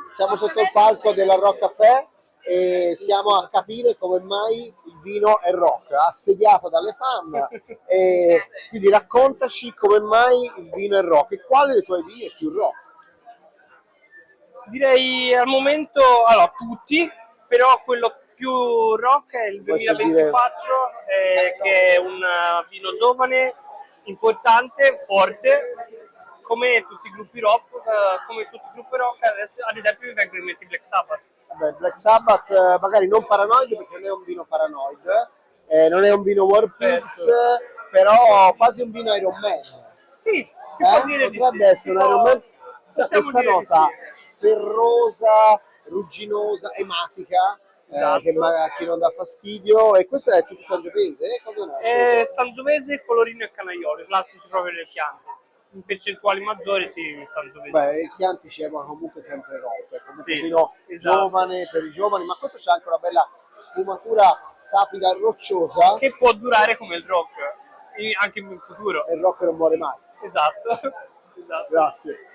Siamo sotto il palco della Rock Café e siamo a capire come mai il vino è rock, assediato dalle fan. E quindi raccontaci come mai il vino è rock e quale dei tuoi vini è più rock. Direi al momento, allora, tutti, però quello più rock è il Puoi servire 2024, che è un vino giovane, importante, forte, come tutti i gruppi rock, adesso, ad esempio mi vengono in mente i Black Sabbath. vabbè, Black Sabbath, magari non Paranoid perché non è un vino Paranoid, non è un vino War Pigs, però quasi un vino Iron Man. Sì, si può dire di sì. Potrebbe essere un Iron Man. Possiamo Questa dire di nota sì. ferrosa, rugginosa, ematica, Esatto. che a chi non dà fastidio. E questo è tutto sangiovese? Come nasce? Sangiovese, colorino e canaiolo, i classici proprio del Chianti. In percentuali maggiori sì, il Sangiovese. Beh, i Chianti ci erano comunque sempre rock, è comunque Sì, un vino esatto. giovane per i giovani, ma questo c'è anche una bella sfumatura sapida e rocciosa. Che può durare come il rock, anche in futuro. E il rock non muore mai. Esatto. Esatto. Grazie.